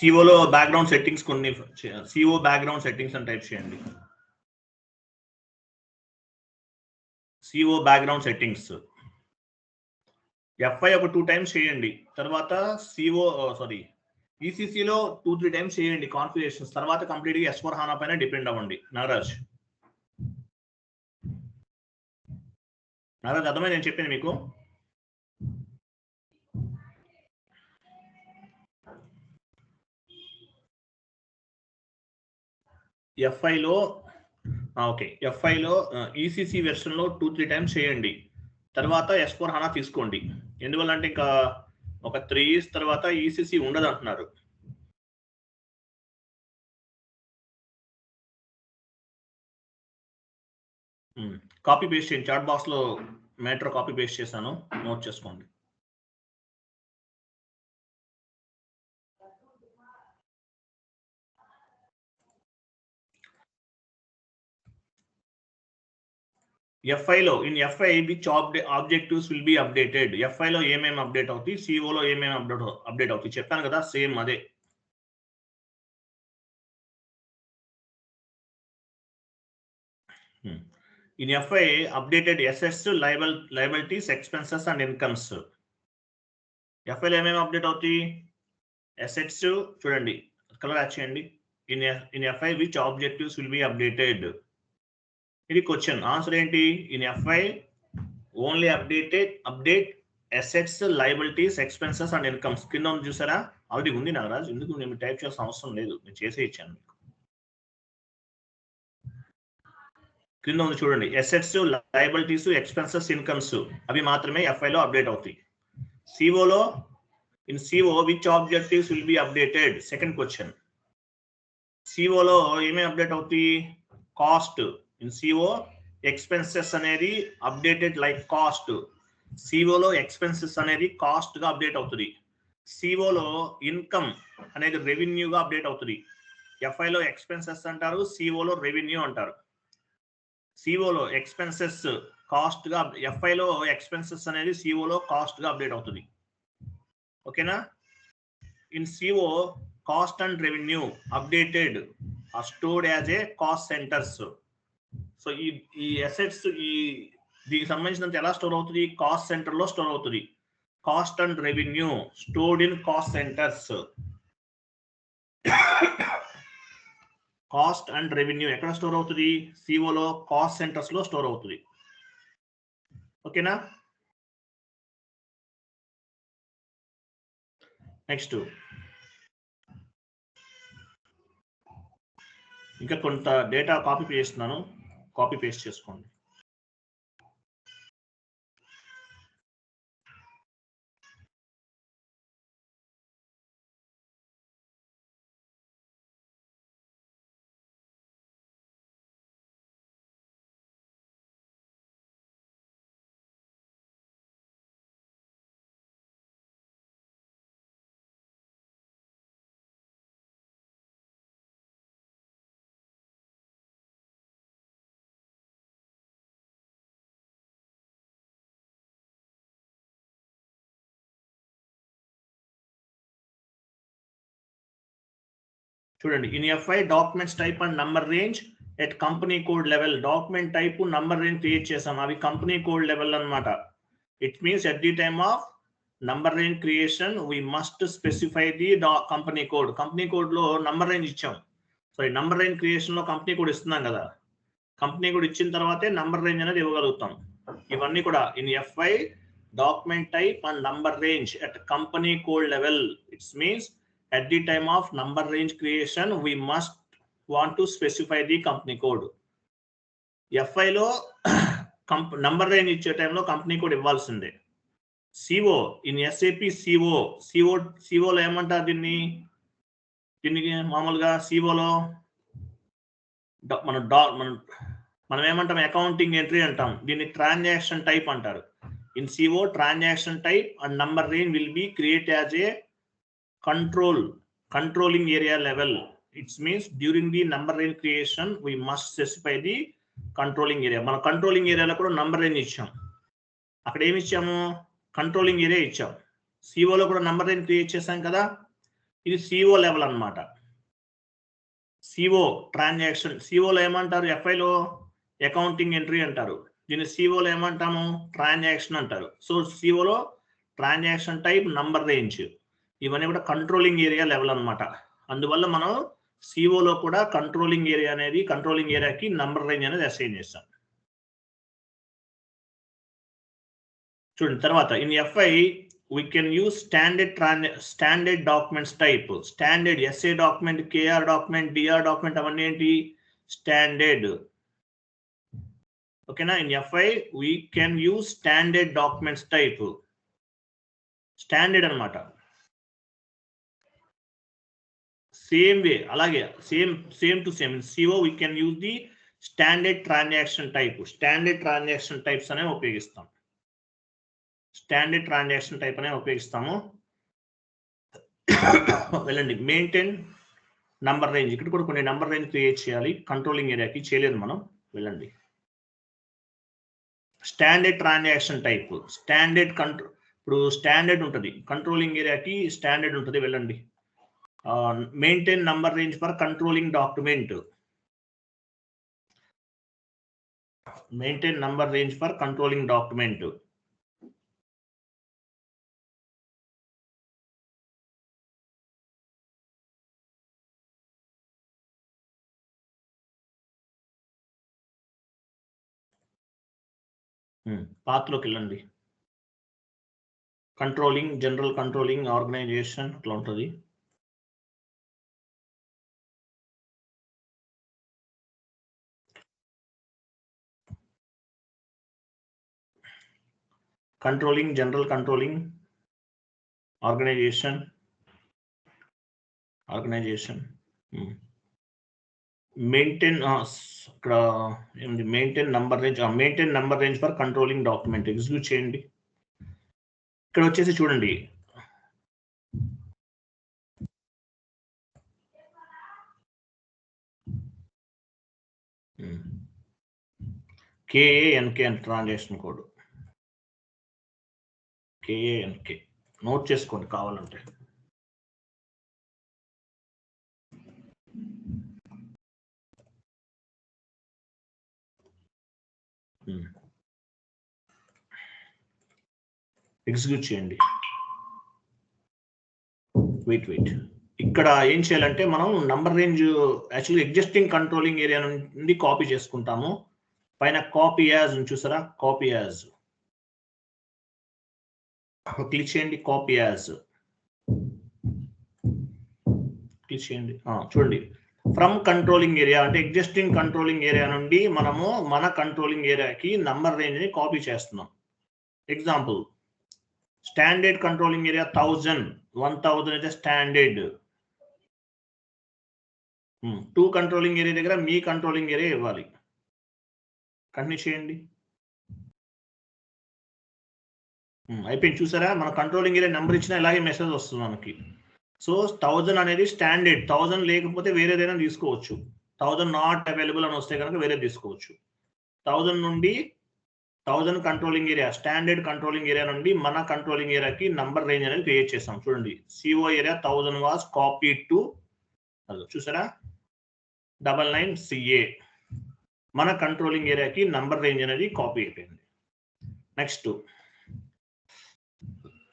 సిఓలో background settings కొన్ని CO background settings అని type చేయండి. సిఓ బ్యాక్గ్రౌండ్ సెట్టింగ్స్ ఎఫ్ఐ ఒక 2 టైమ్స్ చేయండి. తర్వాత సిఓ ఈసీసీలో 2-3 టైమ్స్ చేయండి కాన్ఫిగరేషన్స్. తర్వాత కంప్లీట్గా S/4HANA పైన డిపెండ్ అవ్వండి. నాగరాజ్ అర్థమైంది నేను చెప్పింది మీకు? ఎఫ్ఐలో ఓకే, ఎఫ్ఐలో ఈసీసీ వెర్షన్లో 2-3 టైమ్స్ చేయండి. తర్వాత S/4HANA తీసుకోండి. ఎందువల్ల అంటే ఇంకా ఒక 3 years తర్వాత ఈసీసీ ఉండదు అంటున్నారు. కాపీ పేస్ట్ చేయండి. చాట్ బాక్స్ లో మ్యాటర్ కాపీ పేస్ట్ చేశాను, నోట్ చేసుకోండి. ఎఫ్ఐలో in FI which objectives will be updated. ఎఫ్ఐలో ఏమేమి అప్డేట్ అవుతాయి, సిఓలో ఏమేమి అప్డేట్ అవుతాయి చెప్పాను కదా, సేమ్ అదే. In FI updated assets, liabilities, expenses and incomes. ఎఫ్ఐలో ఏమేమి అప్డేట్ అవుతాయి? అసెట్స్ చూడండి, కలర్ యాడ్ చేయండి. In FI which objectives will be updated. ఇది క్వశ్చన్. ఆన్సర్ ఏంటి? In FI only update assets, liabilities, expenses and incomes. కింద ఉంది చూసారా, ఆల్రెడీ ఉంది నాగరాజ్, ఎందుకు నేను టైప్ చేయాల్సిన అవసరం లేదు, నేను చేసే ఇచ్చాను మీకు. కింద ఉంది చూడండి, అసెట్స్, లయబిలిటీస్, ఎక్స్పెన్సెస్, ఇన్కమ్స్, అవి మాత్రమే ఎఫ్ఐలో అప్డేట్ అవుతాయి. సిఓలో in CO which objectives will be updated. Second question. సిఓలో ఏమేమి అప్డేట్ అవుతాయి? కాస్ట్. ఇన్ సిఓ ఎక్స్పెన్సెస్ అనేది అప్డేటెడ్ లైక్ కాస్ట్. సిఓలో ఎక్స్పెన్సెస్ అనేది కాస్ట్ గా అప్డేట్ అవుతుంది. సిఓలో ఇన్కమ్ అనేది రెవెన్యూగా అప్డేట్ అవుతుంది. ఎఫ్ఐలో ఎక్స్పెన్సెస్ అంటారు, సిఓలో రెవెన్యూ అంటారు. సిఓలో ఎక్స్పెన్సెస్ కాస్ట్ గా, ఎఫ్ఐలో ఎక్స్పెన్సెస్ అనేది సిఓలో కాస్ట్ గా అప్డేట్ అవుతుంది. ఓకేనా? In CO cost and revenue updated are stored as a cost centres. So ఈ అసెట్స్ దీనికి సంబంధించినంత ఎలా స్టోర్ అవుతుంది? కాస్ట్ సెంటర్ లో స్టోర్ అవుతుంది. Cost and revenue stored in cost centres. Cost and revenue ఎక్కడ స్టోర్ అవుతుంది? సిఓలో కాస్ట్ సెంటర్స్ లో స్టోర్ అవుతుంది. ఓకేనా? నెక్స్ట్ ఇంకా కొంత డేటా కాపీ చేస్తున్నాను, కాపీ పేస్ట్ చేసుకోండి. చూడండి, in FI documents type and number range at company code level. Document type, number range create చేసాం, అవి కంపెనీ కోడ్ లెవెల్ అన్నమాట. It means at the time of number range creation we must specify the company code. Company code లో number range ఇచ్చాం. So ఈ number range creation లో company code ఇస్తున్నాం కదా, company code ఇచ్చిన తర్వాతే నంబర్ రేంజ్ అనేది ఇవ్వగలుగుతాం. ఇవన్నీ కూడా in FI document type and number range at company code level. It's means at the time of number range creation we must want to specify the company code. FI లో number range ఇచ్చే టైంలో company code ఇవ్వాల్సిందే. CO in SAP సిఓలో ఏమంటారు దీనికి మామూలుగా సిఓలో మనం ఏమంటాం? Accounting entry అంటాం. దీన్ని ట్రాన్సాక్షన్ టైప్ అంటారు. In CO transaction type and number range will be create as a controlling area level. It means during the number range creation we must specify the controlling area. మన controlling ఏరియాలో కూడా number range ఇచ్చాం. అక్కడ ఏమి ఇచ్చాము? Controlling area ఇచ్చాం. సిఓలో కూడా number range create చేశాం కదా. ఇది సిఓ లెవెల్ అన్నమాట. సిఓ ట్రాన్సాక్షన్, సిఓలో ఏమంటారు? ఎఫ్ఐలో అకౌంటింగ్ ఎంట్రీ అంటారు, దీన్ని సిఓలో ఏమంటాము? ట్రాన్సాక్షన్ అంటారు. సో సిఓలో ట్రాన్సాక్షన్ టైప్, నంబర్ రేంజ్, ఇవన్నీ కూడా కంట్రోలింగ్ ఏరియా లెవెల్ అన్నమాట. అందువల్ల మనం సిఓలో కూడా కంట్రోలింగ్ ఏరియా అనేది, కంట్రోలింగ్ ఏరియాకి నంబర్ రేంజ్ అనేది అసైన్ చేస్తాం. చూడండి తర్వాత, in FI we can use standard documents type, standard SA document, KR document, DR document, అవన్నీ ఏంటి? స్టాండర్డ్. ఓకేనా? In FI we can use standard documents type, standard అన్నమాట. సేమ్ వే, అలాగే same to same CO we can use the standard transaction type, standard transaction types అనేవి ఉపయోగిస్తాం. Standard transaction type అనేది ఉపయోగిస్తాము. వెళ్ళండి, మెయింటైన్ నంబర్ రేంజ్. ఇక్కడ కూడా కొన్ని నంబర్ రేంజ్ క్రియేట్ చేయాలి, కంట్రోలింగ్ ఏరియాకి చేయలేదు మనం. వెళ్ళండి, స్టాండర్డ్ ట్రాన్సాక్షన్ టైప్, స్టాండర్డ్ ఇప్పుడు స్టాండర్డ్ ఉంటుంది, కంట్రోలింగ్ ఏరియాకి స్టాండర్డ్ ఉంటుంది. వెళ్ళండి, maintain number range for controlling document, maintain number range for controlling document. పాత్రలోకి వెళ్ళండి, కంట్రోలింగ్, జనరల్ కంట్రోలింగ్, ఆర్గనైజేషన్ అట్లా ఉంటుంది. Controlling, general controlling, organisation, maintain, ఇక్కడ ఏంటి? Maintain number range, maintain number range for controlling document execute చేయండి. ఇక్కడ వచ్చేసి చూడండి, కేఏఎన్కే అంటే ట్రాన్సాక్షన్ కోడ్, కేఏఎన్కే నోట్ చేసుకోండి కావాలంటే. ఎగ్జిక్యూట్ చేయండి. వెయిట్, ఇక్కడ ఏం చేయాలంటే మనం number range actually existing controlling area నుండి కాపీ చేసుకుంటాము. పైన కాపీ యాజ్ చూసారా? కాపీ యాజ్ క్లిక్ చేయండి, కాపీ యాజ్ క్లిక్ చేయండి. చూడండి, ఫ్రమ్ కంట్రోలింగ్ ఏరియా అంటే ఎగ్జిస్టింగ్ కంట్రోలింగ్ ఏరియా నుండి మనము మన కంట్రోలింగ్ ఏరియాకి నంబర్ రేంజ్ ని కాపీ చేస్తున్నాం. ఎగ్జాంపుల్, స్టాండర్డ్ కంట్రోలింగ్ ఏరియా 1000 అయితే స్టాండర్డ్. 2 కంట్రోలింగ్ ఏరియా దగ్గర మీ కంట్రోలింగ్ ఏరియా ఇవ్వాలి. కంటిన్యూ చేయండి. అయిపోయింది, చూసారా? మన కంట్రోలింగ్ ఏరియా నెంబర్ ఇచ్చినా ఇలాగే మెసేజ్ వస్తుంది మనకి. సో 1000 అనేది స్టాండర్డ్, 1000 లేకపోతే వేరేదైనా తీసుకోవచ్చు. 1000 నాట్ అవైలబుల్ అని వస్తే కనుక వేరే తీసుకోవచ్చు. 1000 నుండి 1000 controlling area, standard controlling area నుండి మన కంట్రోలింగ్ ఏరియాకి నంబర్ రేంజ్ అనేది క్రియేట్ చేస్తాం. చూడండి, CO area 1000 was copy to, చూసారా? 99 CA, మన కంట్రోలింగ్ ఏరియాకి నంబర్ రేంజ్ అనేది కాపీ అయిపోయింది. నెక్స్ట్,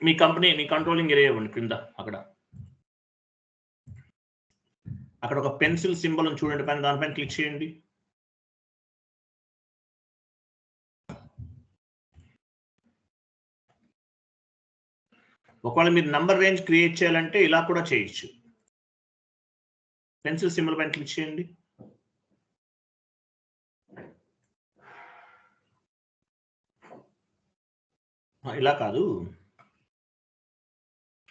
మీ కంపెనీ, మీ కంట్రోలింగ్ ఏరియా ఇవ్వండి. కింద అక్కడ ఒక పెన్సిల్ సింబల్ చూడండి పైన, దానిపైన క్లిక్ చేయండి. ఒకవేళ మీరు నంబర్ రేంజ్ క్రియేట్ చేయాలంటే ఇలా కూడా చేయొచ్చు. పెన్సిల్ సింబల్ పైన క్లిక్ చేయండి. ఇలా కాదు,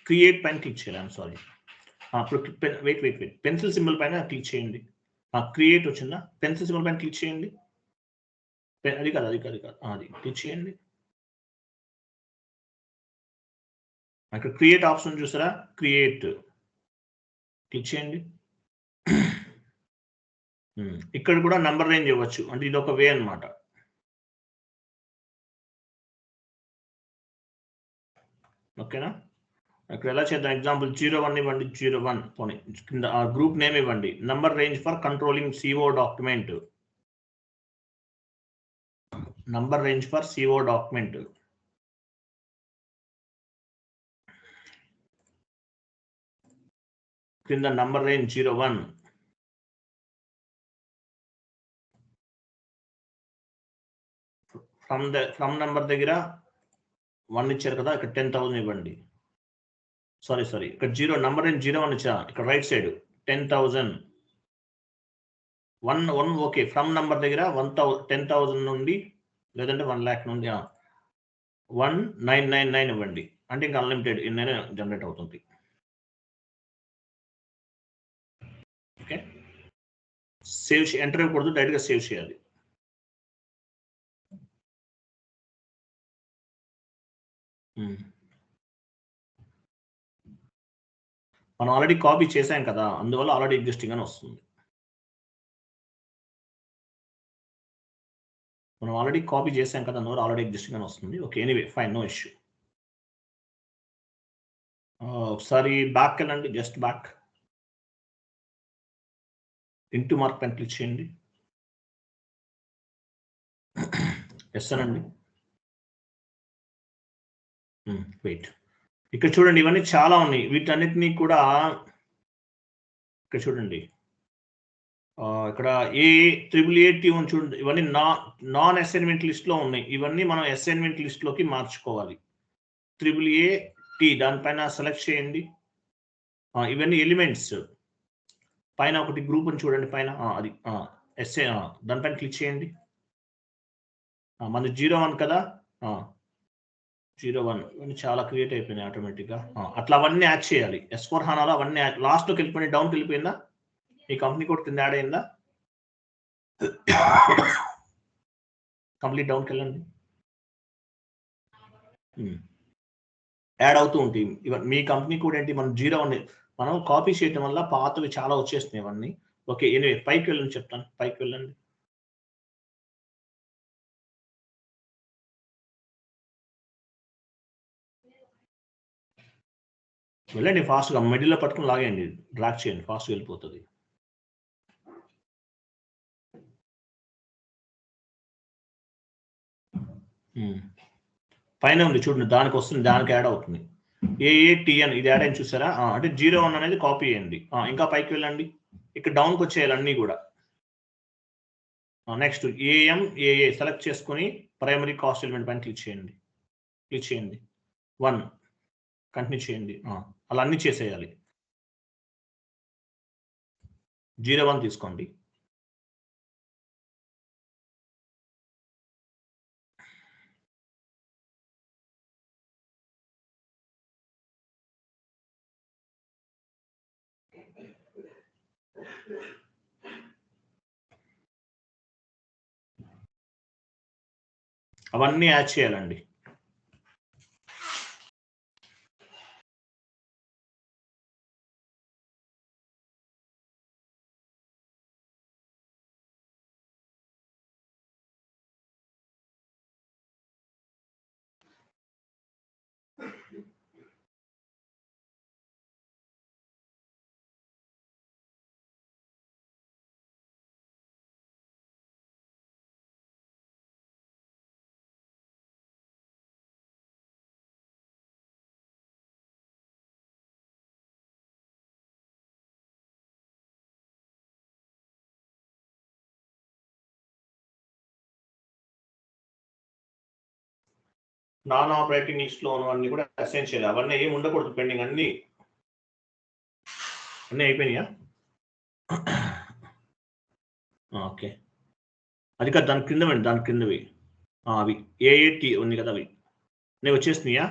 క్రియేట్ పైన క్లిక్ చేయాలి. సారీ, ఇప్పుడు వెయిట్, పెన్సిల్ సింబల్ పైన క్లిక్ చేయండి. క్రియేట్ వచ్చిందా? పెన్సిల్ సింబల్ పైన క్లిక్ చేయండి. అది కాదు, అది క్లిక్ చేయండి. అక్కడ క్రియేట్ ఆప్షన్ చూసారా? క్రియేట్ క్లిక్ చేయండి. ఇక్కడ కూడా నంబర్ రేంజ్ ఇవ్వచ్చు, అంటే ఇది ఒక వే అన్నమాట. ఓకేనా? ఇక్కడ ఎలా చేద్దాం ఎగ్జాంపుల్ 01 ఇవ్వండి 01 పోనీ కింద ఆ గ్రూప్ నేమ్ ఇవ్వండి number range for controlling CO document number range for CO document కింద నంబర్ రేంజ్ 01 ఫ్రమ్ నంబర్ దగ్గర 1 ఇచ్చారు కదా ఇక్కడ 10,000 ఇవ్వండి సారీ ఇక్కడ 0 నంబర్ రేంజ్ 01 ఇచ్చా ఇక్కడ right side 10,000 1 okay from number దగ్గర 10,000 నుండి లేదంటే 1 lakh నుండి 1999 ఇవ్వండి అంటే ఇంకా అన్లిమిటెడ్ ఎన్నైనా జనరేట్ అవుతుంది ఓకే సేవ్ ఎంటర్ ఇవ్వకూడదు డైరెక్ట్గా సేవ్ చేయాలి మనం ఆల్రెడీ కాపీ చేసాం కదా అందువల్ల ఆల్రెడీ ఎగ్జిస్టింగ్ అని వస్తుంది మనం ఆల్రెడీ కాపీ చేసాం కదా అందువల్ల ఆల్రెడీ ఎగ్జిస్టింగ్ అని వస్తుంది okay anyway fine no issue ఒకసారి బ్యాక్ వెళ్ళండి జస్ట్ బ్యాక్ ఇంటూ మార్క్ పైన క్లిక్ చేయండి ఎస్ అనండి వెయిట్ ఇక్కడ చూడండి ఇవన్నీ చాలా ఉన్నాయి వీటన్నిటినీ కూడా ఇక్కడ చూడండి ఇక్కడ AAAT చూడండి ఇవన్నీ నాన్ అసైన్మెంట్ లిస్ట్ లో ఉన్నాయి ఇవన్నీ మనం అసైన్మెంట్ లిస్ట్ లోకి మార్చుకోవాలి AAAT దానిపైన సెలెక్ట్ చేయండి ఇవన్నీ ఎలిమెంట్స్ పైన ఒకటి గ్రూప్ అని చూడండి పైన అది ఎస్ఏ దానిపైన క్లిక్ చేయండి మనది 01 కదా 01 చాలా క్రియేట్ అయిపోయినాయి ఆటోమేటిక్గా అట్లా అవన్నీ యాడ్ చేయాలి S4 HANAలో అవన్నీ లాస్ట్లోకి వెళ్ళిపోయి డౌన్కి వెళ్ళిపోయిందా ఈ కంపెనీ కోడ్ కింద యాడ్ అయిందా కంప్లీట్ డౌన్కి వెళ్ళండి యాడ్ అవుతూ ఉంటాయి మీ కంపెనీ కోడ్ ఏంటి మనం 01 మనం కాపీ చేయడం వల్ల పాతవి చాలా వచ్చేస్తున్నాయి ఇవన్నీ ఓకే ఎనివే పైకి వెళ్ళండి చెప్తాను పైకి వెళ్ళండి వెళ్ళండి ఫాస్ట్గా మిడిల్లో పట్టుకుని లాగేయండి డ్రాగ్ చేయండి ఫాస్ట్గా వెళ్ళిపోతుంది పైన ఉంది చూడండి దానికి వస్తుంది దానికి యాడ్ అవుతుంది AATN ఇది యాడ్ అయింది చూసారా అంటే 01 అనేది కాపీ అయ్యింది ఇంకా పైకి వెళ్ళండి ఇక్కడ డౌన్కి వచ్చేయాలి అన్నీ కూడా నెక్స్ట్ AA సెలెక్ట్ చేసుకుని ప్రైమరీ కాస్ట్ ఎలిమెంట్ పైన క్లిక్ చేయండి 1 కంటిన్యూ చేయండి అలా అన్ని చేసేయాలి 01 తీసుకోండి అవన్నీ యాడ్ చేయాలండి నాన్ ఆపరేటింగ్ లిస్ట్ లో ఉన్నవన్నీ కూడా అసైన్ చేయాలి అవన్నీ ఏమి ఉండకూడదు పెండింగ్ అన్ని అయిపోయినాయా ఓకే అది కాదు దాని కింద దాని కిందవి అవి AAT ఉంది కదా అవి నేను వచ్చేసినాయా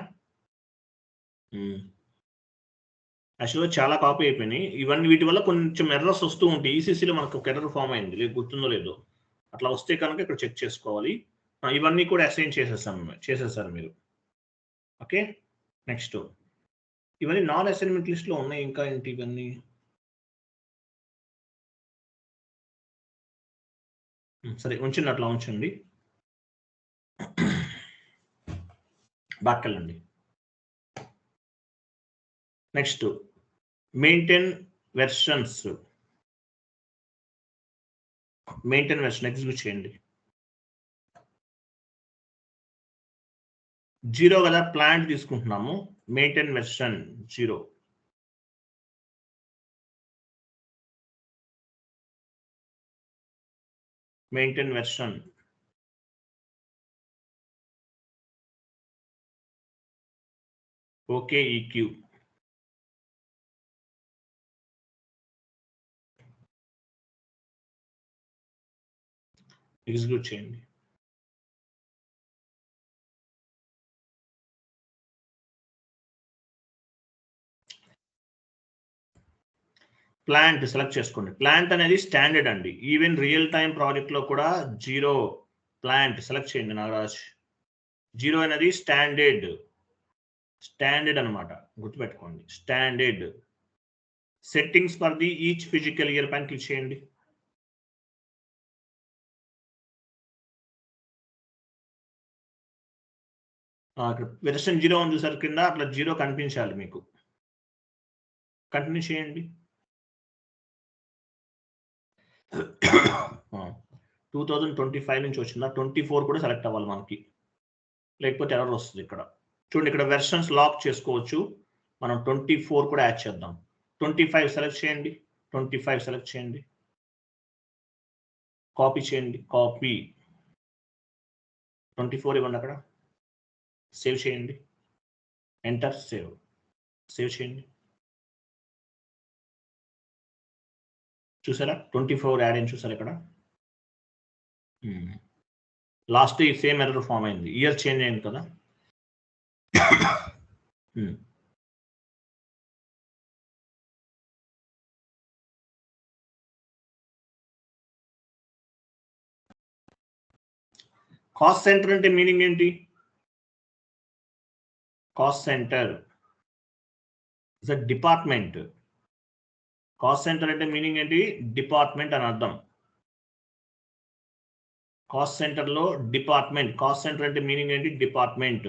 యాక్చువల్గా చాలా కాపీ అయిపోయినాయి ఇవన్నీ వీటి వల్ల కొంచెం ఎర్రర్స్ వస్తూ ఉంటాయి ఈసీసీలో మనకు ఒక ఎర్రర్ ఫామ్ అయింది లేదు గుర్తుందో లేదో అట్లా వస్తే కనుక ఇక్కడ చెక్ చేసుకోవాలి ఇవన్నీ కూడా అసైన్ చేసేసారు మీరు ఓకే నెక్స్ట్ ఇవన్నీ నాన్ అసైన్మెంట్ లిస్ట్ లో ఉన్నాయి ఇంకా ఏంటి ఇవన్నీ సరే ఉంచండి అట్లా ఉంచండి బ్యాక్ వెళ్ళండి next maintain versions. Maintain version execute చేయండి. 0 కదా, ప్లాంట్ తీసుకుంటున్నాము. Maintain version 0. Maintain version okay EQ. Execute చేయండి. ప్లాంట్ సెలెక్ట్ చేసుకోండి. ప్లాంట్ అనేది స్టాండర్డ్ అండి. ఈవెన్ రియల్ టైం ప్రాజెక్ట్ లో కూడా 0 ప్లాంట్ సెలెక్ట్ చేయండి నాగరాజ్. 0 అనేది స్టాండర్డ్ అనమాట, గుర్తుపెట్టుకోండి. Standard. Settings for the each physical year పైన క్లిక్ చేయండి. వెర్షన్ 0 అని చూసారు కింద, అట్లా 0 కనిపించాలి మీకు. కంటిన్యూ చేయండి. 2025 నుంచి వచ్చిందా, 24 కూడా సెలెక్ట్ అవ్వాలి మనకి, లేకపోతే ఎర్రర్ వస్తుంది. ఇక్కడ చూడండి, ఇక్కడ వెర్షన్స్ లాక్ చేసుకోవచ్చు. మనం 24 కూడా యాడ్ చేద్దాం. 25 సెలెక్ట్ చేయండి. 25 సెలెక్ట్ చేయండి. కాపీ చేయండి. కాపీ 24 ఇవ్వండి. అక్కడ సేవ్ చేయండి. ఎంటర్. సేవ్ చేయండి. చూసారా 24 యాడ్ అయింది, చూసారా ఇక్కడ. లాస్ట్ సేమ్ ఎర్రర్ ఫామ్ అయింది, ఇయర్ చేంజ్ అయింది కదా. కాస్ట్ సెంటర్ అంటే మీనింగ్ ఏంటి? Cost centre is a department. Cost centre అంటే మీనింగ్ ఏంటి? డిపార్ట్మెంట్ అని అర్థం. కాస్ట్ సెంటర్ లో డిపార్ట్మెంట్. కాస్ట్ సెంటర్ అంటే మీనింగ్ ఏంటి? డిపార్ట్మెంట్.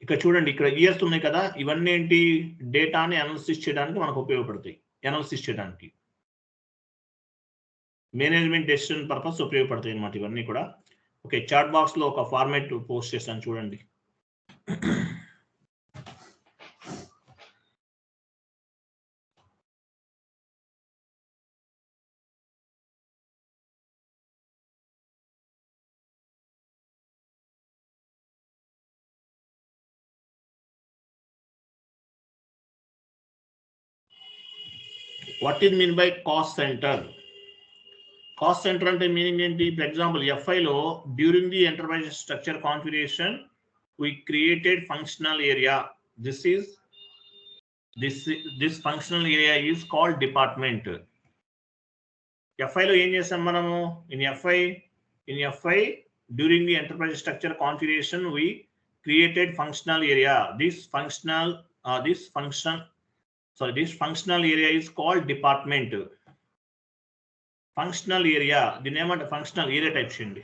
ఇక్కడ చూడండి, ఇక్కడ ఇయర్స్ ఉన్నాయి కదా, ఇవన్నీ ఏంటి? డేటాని అనాలిసిస్ చేయడానికి మనకు ఉపయోగపడతాయి. అనాలిసిస్ చేయడానికి, మేనేజ్మెంట్ డెసిషన్ పర్పస్ ఉపయోగపడతాయి అన్నమాట ఇవన్నీ కూడా. ఓకే, చాట్ బాక్స్ లో ఒక ఫార్మాట్ పోస్ట్ చేస్తాను చూడండి. What is mean by cost centre? Cost centre అంటే మీనింగ్ ఏంటి? ఫర్ ఎగ్జాంపుల్ FI లో during the enterprise structure configuration we created functional area. This functional area is called department. FI లో ఏం చేసాం మనము? in FI during the enterprise structure configuration we created functional area. This functional area is called department. Functional area, దీని ఏమంటే functional area type చేయండి.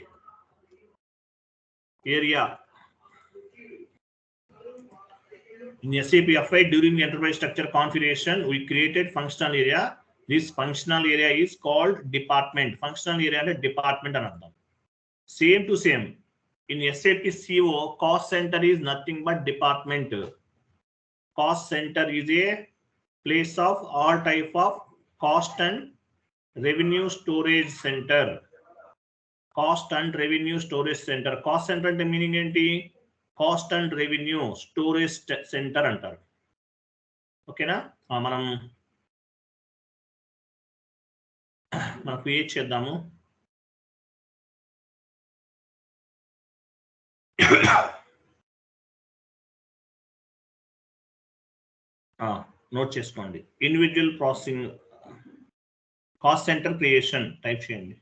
area in SAP FI during the enterprise structure configuration we created functional area. This functional area is called department. Functional area అంటే department అని అర్థం. Same to same in SAP CO cost center is nothing but department. Cost center is a place of all type of cost and revenue storage center. Cost and revenue storage center. Cost center అంటే meaning ఏంటి? Cost and revenue storage centre అంటారు. ఓకేనా? మనం create చేద్దాము. Note చేసుకోండి. Individual processing cost centre creation type చేయండి.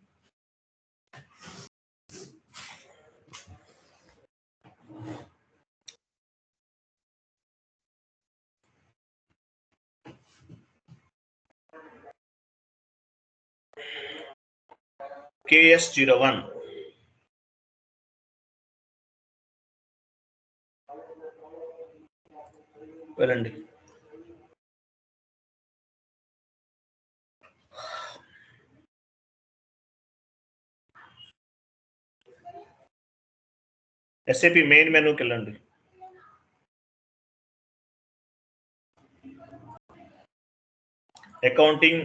KS01 వెళ్ళండి. SAP main మెనూకి వెళ్ళండి. అకౌంటింగ్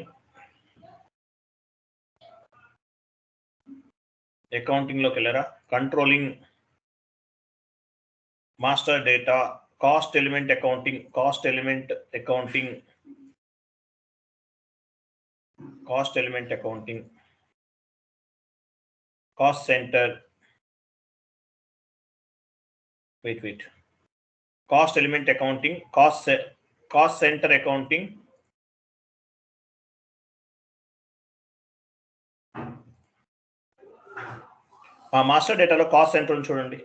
లోకి వెళ్ళారా? Controlling, master data, cost element accounting, cost element accounting, cost element accounting, cost centre, wait cost element accounting, cost centre accounting, master డేటాలో cost centre చూడండి.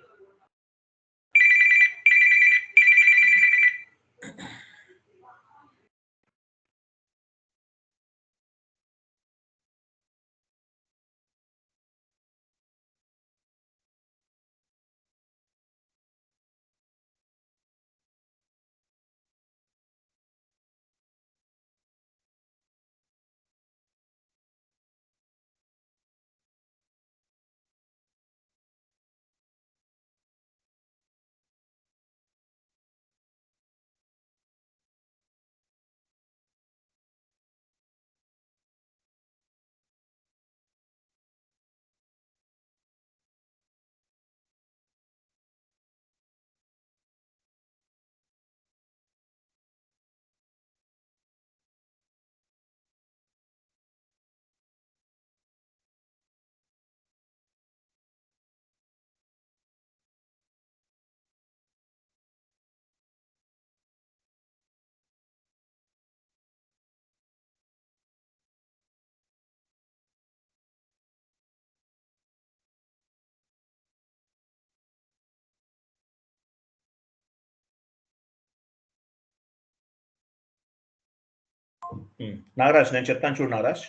నాగరాజ్, నేను చెప్తాను చూడు నాగరాజ్.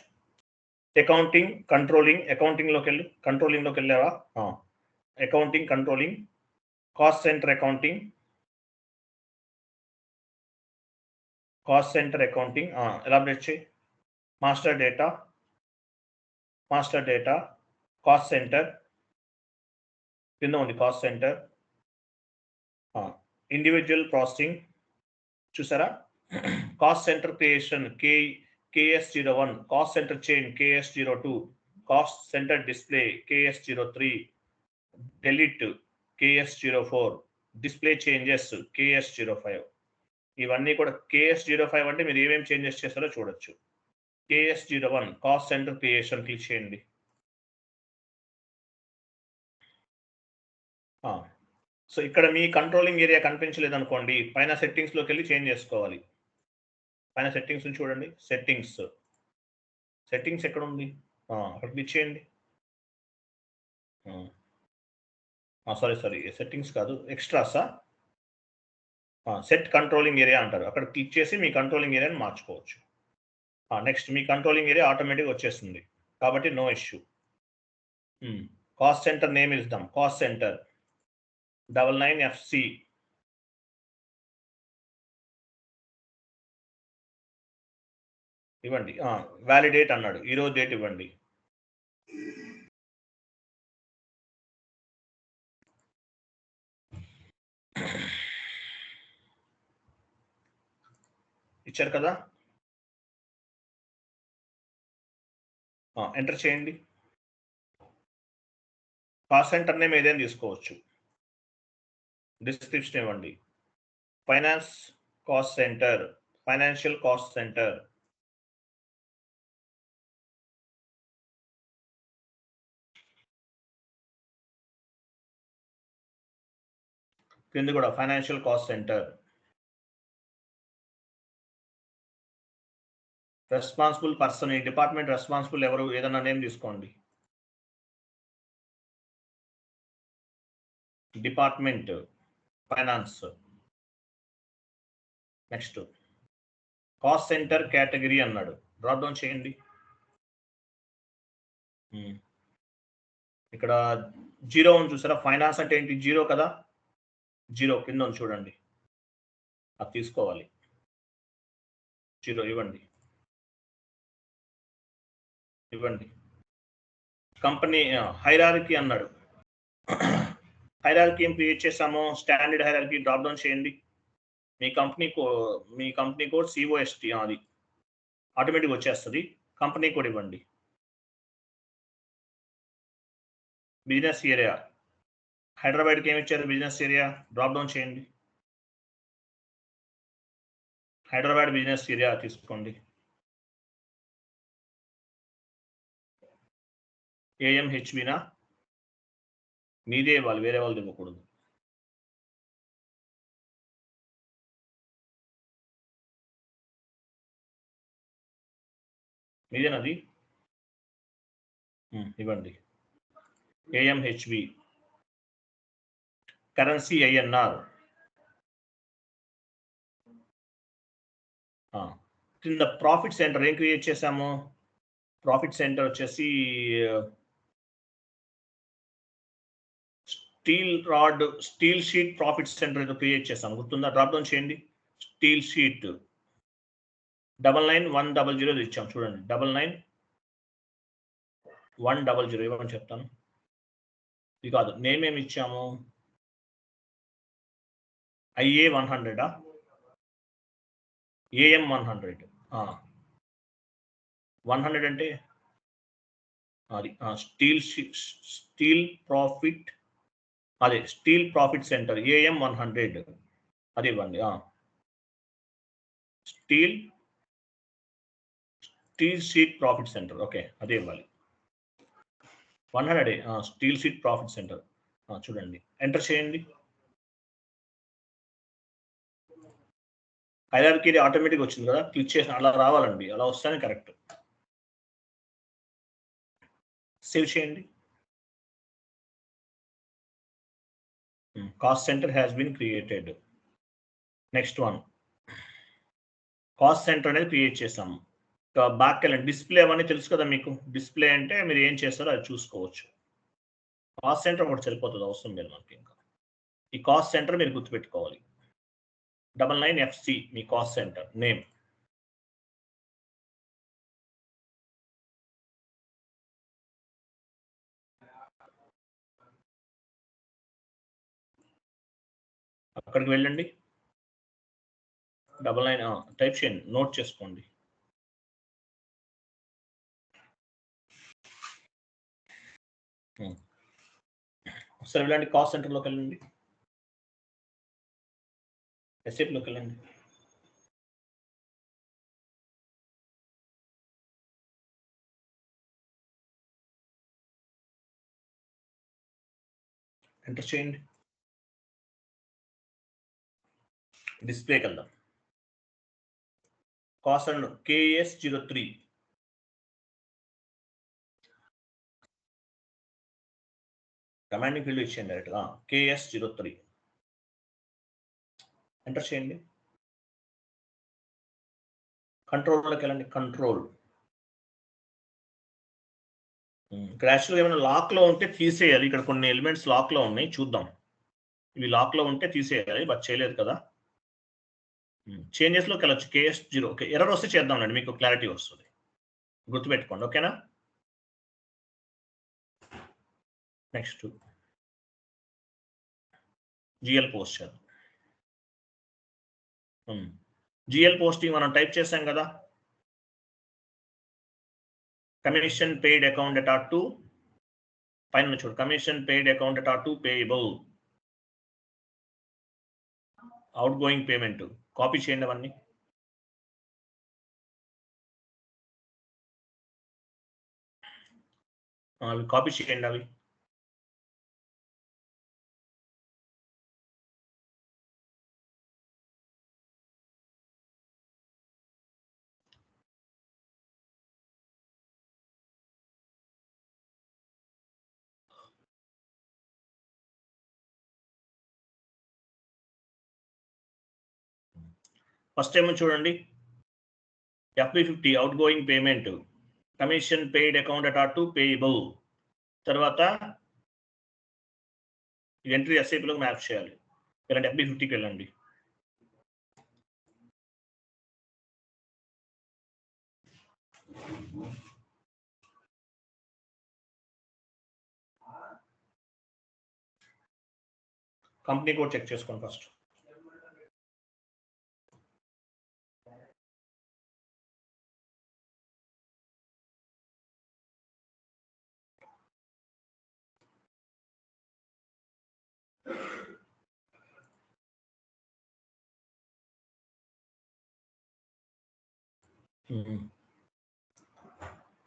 అకౌంటింగ్, కంట్రోలింగ్, అకౌంటింగ్లోకి వెళ్ళి కంట్రోలింగ్లోకి వెళ్ళావా? Accounting, controlling, cost centre accounting, cost centre accounting elaborate చేయి. Master data, cost centre కింద ఉంది. కాస్ట్ సెంటర్, ఇండివిజువల్ ప్రాసెసింగ్ చూసారా? Cost centre creation KS01, cost centre chain KS02, cost centre display KS03, delete KS04, display changes KS05. ఇవన్నీ కూడా KS05 అంటే మీరు ఏమేమి changes చేస్తారో చూడొచ్చు. KS01 cost centre creation click చేయండి. సో ఇక్కడ మీ కంట్రోలింగ్ ఏరియా కనిపించలేదు అనుకోండి, పైన సెట్టింగ్స్లోకి వెళ్ళి చేంజ్ చేసుకోవాలి. పైన సెట్టింగ్స్ చూడండి. సెట్టింగ్స్ ఎక్కడ ఉంది? అక్కడ క్లిక్ చేయండి. సారీ సెట్టింగ్స్ కాదు, ఎక్స్ట్రాసా, సెట్ కంట్రోలింగ్ ఏరియా అంటారు. అక్కడ క్లిక్ చేసి మీ కంట్రోలింగ్ ఏరియాని మార్చుకోవచ్చు. నెక్స్ట్ మీ కంట్రోలింగ్ ఏరియా ఆటోమేటిక్గా వచ్చేస్తుంది కాబట్టి no issue. Cost centre name ఇద్దాం. Cost centre 99FC. ఇవ్వండి. వ్యాలిడేట్ అన్నాడు, ఈరోజు డేట్ ఇవ్వండి. ఇచ్చారు కదా, ఎంటర్ చేయండి. కాస్ట్ సెంటర్ నేమ్ ఏదైనా తీసుకోవచ్చు. డిస్క్రిప్షన్ ఇవ్వండి. Finance cost centre, financial cost centre. కింద కూడా financial cost centre. Responsible person, ఈ డిపార్ట్మెంట్ రెస్పాన్సిబుల్ ఎవరు, ఏదన్నా నేమ్ తీసుకోండి. Department finance. Next cost centre category అన్నాడు, డ్రాప్ డౌన్ చేయండి. ఇక్కడ 0 ఉంది చూసారా? ఫైనాన్స్ అంటే ఏంటి? 0 కదా, 0 కింద ఉంది చూడండి. అది తీసుకోవాలి. 0 ఇవ్వండి. కంపెనీ హైరార్కీ అన్నాడు. హైరార్కీ ఏం క్రియేట్ చేసాము? స్టాండర్డ్ హైరార్కీ డ్రాప్ డౌన్ చేయండి. మీ కంపెనీ కోడ్ COST అది ఆటోమేటిక్ వచ్చేస్తుంది. కంపెనీ కోడ్ ఇవ్వండి. బిజినెస్ ఏరియా హైదరాబాద్కి ఏమి ఇచ్చారు? బిజినెస్ ఏరియా డ్రాప్ డౌన్ చేయండి. హైదరాబాద్ బిజినెస్ ఏరియా తీసుకోండి. AMHBనా? మీదే ఇవ్వాలి, వేరే వాళ్ళు ఇవ్వకూడదు. మీదేనది ఇవ్వండి. AMHB currency INR. కింద ప్రాఫిట్ సెంటర్ ఏం క్రియేట్ చేసాము? ప్రాఫిట్ సెంటర్ వచ్చేసి స్టీల్ షీట్ ప్రాఫిట్ సెంటర్ ఏదో క్రియేట్ చేసాము, గుర్తుందా? డ్రాప్ డౌన్ చేయండి. స్టీల్ షీట్ 99100 ఇచ్చాం చూడండి. 99100 ఇవ్వమని చెప్తాను. ఇది కాదు, నేమ్ ఏమి ఇచ్చాము? IA 100 AM 100 100 అంటే అది స్టీల్ ప్రాఫిట్ సెంటర్ AM 100 అది ఇవ్వండి. Steel sheet profit centre, okay, అదే ఇవ్వాలి. 100 స్టీల్ షీట్ ప్రాఫిట్ సెంటర్ చూడండి. ఎంటర్ చేయండి. హైరార్కీ ఆటోమేటిక్ వచ్చింది కదా, క్లిక్ చేసిన అలా రావాలండి. అలా వస్తేనే కరెక్ట్. సేవ్ చేయండి. Cost centre has been created. Next one, cost centre అనేది క్రియేట్ చేసాము. బ్యాక్ వెళ్ళండి. డిస్ప్లే అవన్నీ తెలుసు కదా మీకు. డిస్ప్లే అంటే మీరు ఏం చేస్తారో అది చూసుకోవచ్చు. కాస్ట్ సెంటర్ ఒకటి సరిపోతుంది, అవసరం లేదు మనకి. ఇంకా ఈ కాస్ట్ సెంటర్ మీరు గుర్తుపెట్టుకోవాలి. 99FC మీ కాస్ట్ సెంటర్ నేమ్. అక్కడికి వెళ్ళండి. 99 టైప్ చేయండి, నోట్ చేసుకోండి. ఒకసారి వెళ్ళండి, కాస్ట్ సెంటర్లోకి వెళ్ళండి. ఎస్ఏప్లోకి వెళ్ళండి. ఎంటర్ చేయండి. డిస్ప్లేకి వెళ్దాం. Cost and KS03 commanding field ఇచ్చేయండి డైరెక్ట్గా. KS03 ఎంటర్ చేయండి. కంట్రోల్లోకి వెళ్ళండి. కంట్రోల్ ఇక్కడ యాక్చువల్గా ఏమైనా లాక్లో ఉంటే తీసేయాలి. ఇక్కడ కొన్ని ఎలిమెంట్స్ లాక్లో ఉన్నాయి, చూద్దాం. ఇవి లాక్లో ఉంటే తీసేయాలి, బట్ చేయలేదు కదా. చేంజెస్లోకి వెళ్ళచ్చు. KS0 okay. ఎర్రర్ వస్తే చేద్దామండి, మీకు క్లారిటీ వస్తుంది, గుర్తుపెట్టుకోండి. ఓకేనా? నెక్స్ట్ GL పోస్ట్ చేద్దాం. GL పోస్టింగ్ మనం టైప్ చేసాం కదా. Commission paid account at R2 పైన చూడు. Commission paid account at R2 payable. Out going payment copy చేయండి అవన్నీ. అవి కాపీ చేయండి అవి. ఫస్ట్ ఏమో చూడండి, FB50 out going payment, commission paid account at R2 payable. తర్వాత ఎంట్రీ SAPలోకి మ్యాప్ చేయాలి. వెళ్ళండి, FB50కి వెళ్ళండి. కంపెనీ కోడ్ చెక్ చేసుకోండి first.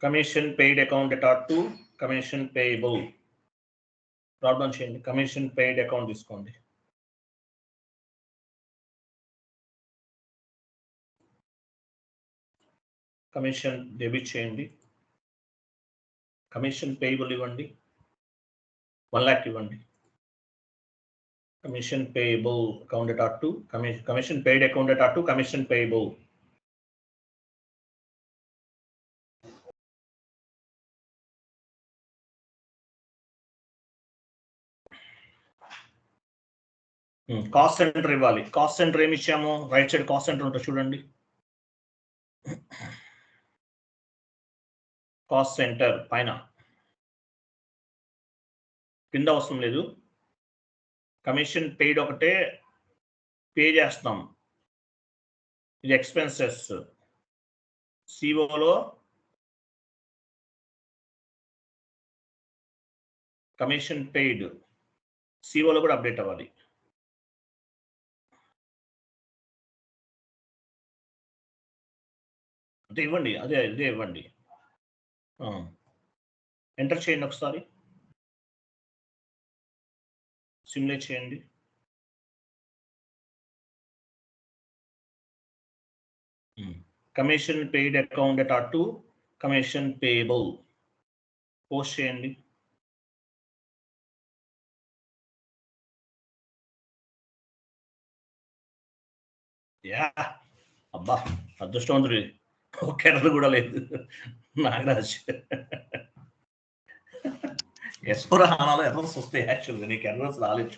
Commission paid account at R2, commission payable drop down చేయండి. కమిషన్ పెయిడ్ అకౌంట్ తీసుకోండి. కమిషన్ డెబిట్ చేయండి. కమిషన్ పేయబుల్ ఇవ్వండి, 1 lakh ఇవ్వండి. Commission payable account at R2, commission paid account at R2, commission payable. Cost centre ఇవ్వాలి. Cost centre ఏమి ఇచ్చాము? Right side cost centre ఉంటుంది చూడండి. కాస్ట్ సెంటర్ పైన కింద అవసరం లేదు. కమిషన్ పెయిడ్ ఒకటే పే చేస్తాం, ఇది ఎక్స్పెన్సెస్. సిఓలో కమిషన్ పెయిడ్ సిఓలో కూడా అప్డేట్ అవ్వాలి. అంటే ఇవ్వండి, అదే ఇవ్వండి. ఎంటర్ చేయండి ఒకసారి, సిమ్యులేట్ చేయండి. Commission paid account at R2, commission payable post చేయండి. యా అబ్బా అదృష్టవంతుడు, ఒక ఎర్రర్ కూడా లేదు నాగరాజ్. ఎస్ఫోరానాలో ఎర్రర్స్ వస్తాయి యాక్చువల్గా, నీకు ఎర్రర్స్ రాలేదు.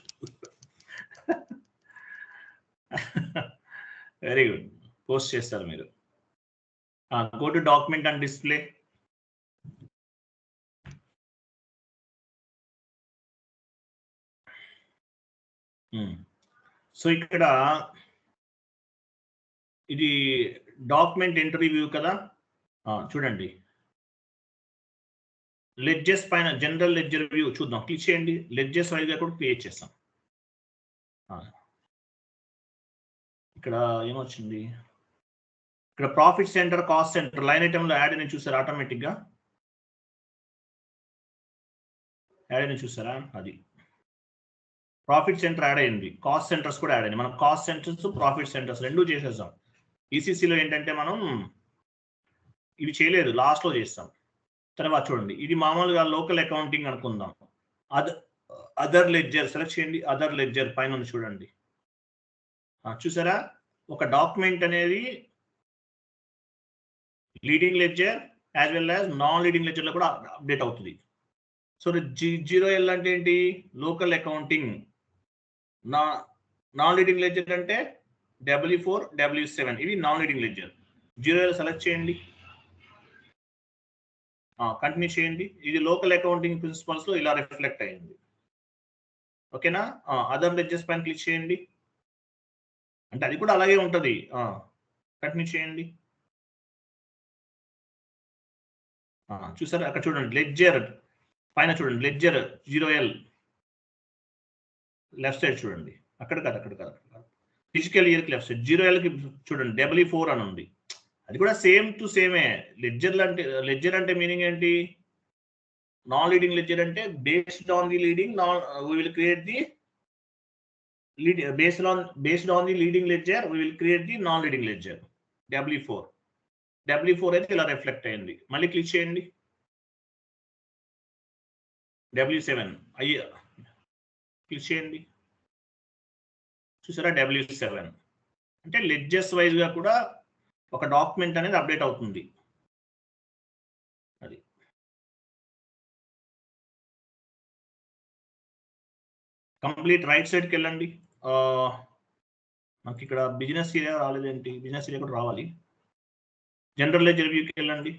వెరీ గుడ్, పోస్ట్ చేస్తారు మీరు. Go to document and display. So ఇక్కడ ఇది డాక్యుమెంట్ ఎంట్రీ వ్యూ కదా, చూడండి. లెడ్జెస్ పైన జనరల్ లెడ్జర్ వ్యూ చూద్దాం. క్లిక్ చేయండి. లెడ్జెస్ వైజ్గా కూడా క్రియేట్ చేస్తాం. ఇక్కడ ఏమొచ్చింది? ఇక్కడ profit centre, cost centre line ఐటెంలో యాడ్ అని చూసారా? ఆటోమేటిక్గా యాడ్ అని చూసారా? అది ప్రాఫిట్ సెంటర్ యాడ్ అయింది, కాస్ట్ సెంటర్స్ కూడా యాడ్ అయింది. మనం కాస్ట్ సెంటర్స్, ప్రాఫిట్ సెంటర్స్ రెండూ చేసేసాం. ఈసీసీలో ఏంటంటే మనం ఇవి చేయలేదు, లాస్ట్లో చేస్తాం. తర్వాత చూడండి, ఇది మామూలుగా లోకల్ అకౌంటింగ్ అనుకుందాం. అదర్ లెడ్జర్ సెలెక్ట్ చేయండి. అదర్ లెడ్జర్ పైన ఉంది చూడండి, చూసారా? ఒక డాక్యుమెంట్ అనేది leading ledger as well as non leading లెడ్జర్లో కూడా అప్డేట్ అవుతుంది. సో 0L అంటే ఏంటి? Local accounting. Non leading ledger అంటే W4, W7 ఇవి non leading ledger. 0L select చేయండి, కంటిన్యూ చేయండి. ఇది లోకల్ అకౌంటింగ్ ప్రిన్సిపల్స్ లో ఇలా రిఫ్లెక్ట్ అయింది. ఓకేనా? అదర్ లెడ్జర్స్ పైన క్లిక్ చేయండి, అంటే అది కూడా అలాగే ఉంటుంది. కంటిన్యూ చేయండి. చూసారా? అక్కడ చూడండి లెడ్జర్ పైన చూడండి, లెడ్జర్ 0L లెఫ్ట్ సైడ్ చూడండి. అక్కడ కాదు ఫిజికల్ ఇయర్కి లెఫ్ట్ సైడ్ 0Lకి చూడండి W4 అని ఉంది. అది కూడా సేమ్ టు సేమే. లెడ్జర్ అంటే మీనింగ్ ఏంటి? నాన్ లీడింగ్ లెడ్జర్ అంటే based on the leading, we will create the lead based on the leading ledger, we will create the non leading ledger. W4 అయితే ఇలా రిఫ్లెక్ట్ అయింది. మళ్ళీ క్లిక్ చేయండి. W7 click చేయండి. చూసారా? W7 అంటే లెడ్జర్స్ వైజ్ గా కూడా ఒక డాక్యుమెంట్ అనేది అప్డేట్ అవుతుంది. అది కంప్లీట్ రైట్ సైడ్కి వెళ్ళండి. మనకి ఇక్కడ బిజినెస్ ఏరియా రాలేదేంటి? బిజినెస్ ఏరియా కూడా రావాలి. జనరల్ లెడ్జర్ వ్యూకి వెళ్ళండి.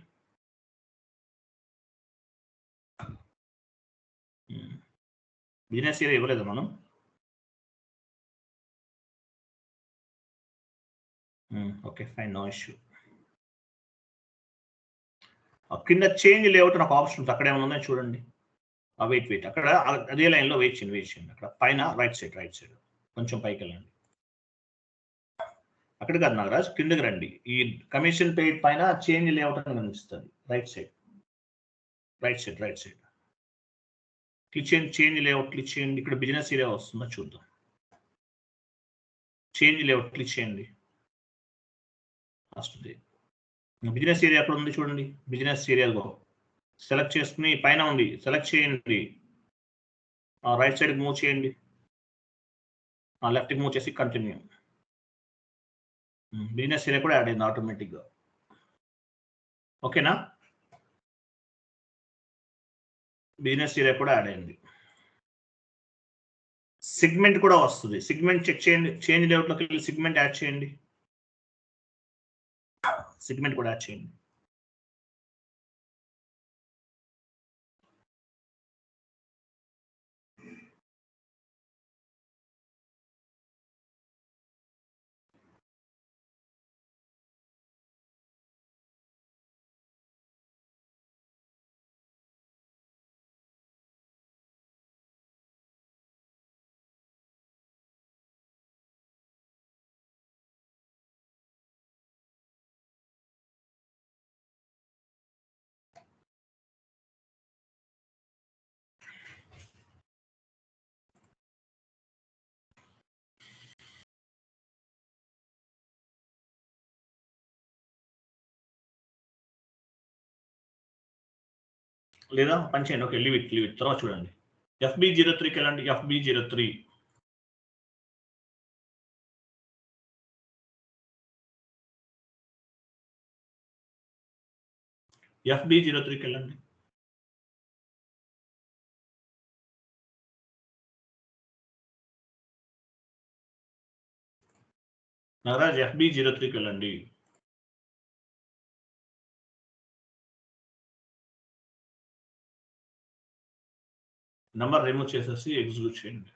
బిజినెస్ ఏరియా ఇవ్వలేదు మనం. Okay fine, no issue. కింద చేంజ్ లేఅవుట్ నాకు ఆప్షన్ ఉంది, అక్కడ ఏమైనా ఉన్నాయో చూడండి. వెయిట్ అక్కడ అదే లైన్లో వెయిట్ చేయండి అక్కడ పైన రైట్ సైడ్ కొంచెం పైకి వెళ్ళండి. అక్కడ కాదు నాగరాజ్, కిందకి రండి. ఈ కమిషన్ పెయిడ్ పైన చేంజ్ లేఅవుట్ అని కనిపిస్తుంది. రైట్ సైడ్ క్లిక్ చేయండి. చేంజ్ లేఅవుట్ క్లిక్ చేయండి. ఇక్కడ బిజినెస్ ఏరియా వస్తుందో చూద్దాం. చేంజ్ లేఅవుట్ క్లిక్ చేయండి. వస్తుంది. బిజినెస్ ఏరియా అక్కడ ఉంది చూడండి. బిజినెస్ ఏరియాలో సెలెక్ట్ చేసుకుని పైన ఉంది, సెలెక్ట్ చేయండి. రైట్ సైడ్ మూవ్ చేయండి. లెఫ్ట్కి మూవ్ చేసి కంటిన్యూ. బిజినెస్ ఏరియా కూడా యాడ్ అయింది ఆటోమేటిక్గా. ఓకేనా? బిజినెస్ ఏరియా కూడా యాడ్ అయింది. సెగ్మెంట్ కూడా వస్తుంది. సెగ్మెంట్ చెక్ చేయండి. చేంజ్ లేఅవుట్లోకి వెళ్ళి సెగ్మెంట్ యాడ్ చేయండి. సెగ్మెంట్ కూడా యాడ్ చేయండి. లేదా పని చేయండి. Okay, leave it. తర్వాత చూడండి. FB03కి వెళ్ళండి. FB03 FB03కి వెళ్ళండి. నాగరాజ్ FB03కి వెళ్ళండి. నంబర్ రిమూవ్ చేసేసి ఎగ్జిక్యూట్ చేయండి.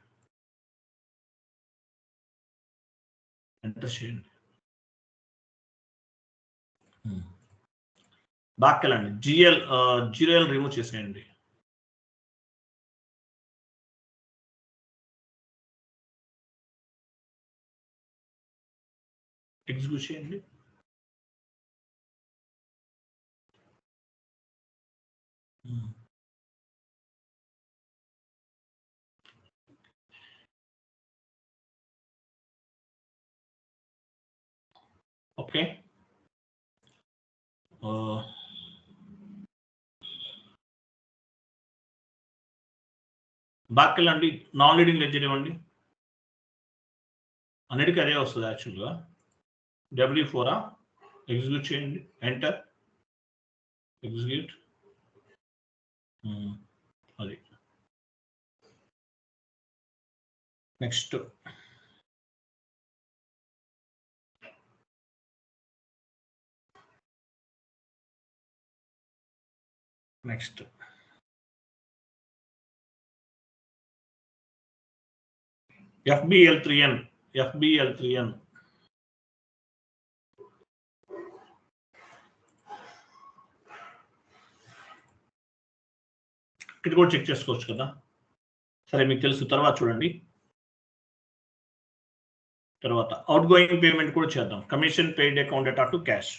ఎంటర్ చేయండి. బ్యాక్ వెళ్ళండి. GL రిమూవ్ చేసేయండి. ఎగ్జిక్యూట్ చేయండి. ఓకే, బ్యాక్ వెళ్ళండి. నాన్ లీడింగ్ లెడ్జర్ ఇవ్వండి. అన్నిటికీ అదే వస్తుంది యాక్చువల్గా. W4 ఎగ్జిక్యూట్ చేయండి. ఎంటర్. ఎగ్జిక్యూట్. అది నెక్స్ట్. FBL3N. ఇక్కడ కూడా చెక్ చేసుకోవచ్చు కదా. సరే, మీకు తెలుసు. తర్వాత చూడండి. తర్వాత అవుట్ గోయింగ్ పేమెంట్ కూడా చేద్దాం. Commission paid account data to cash.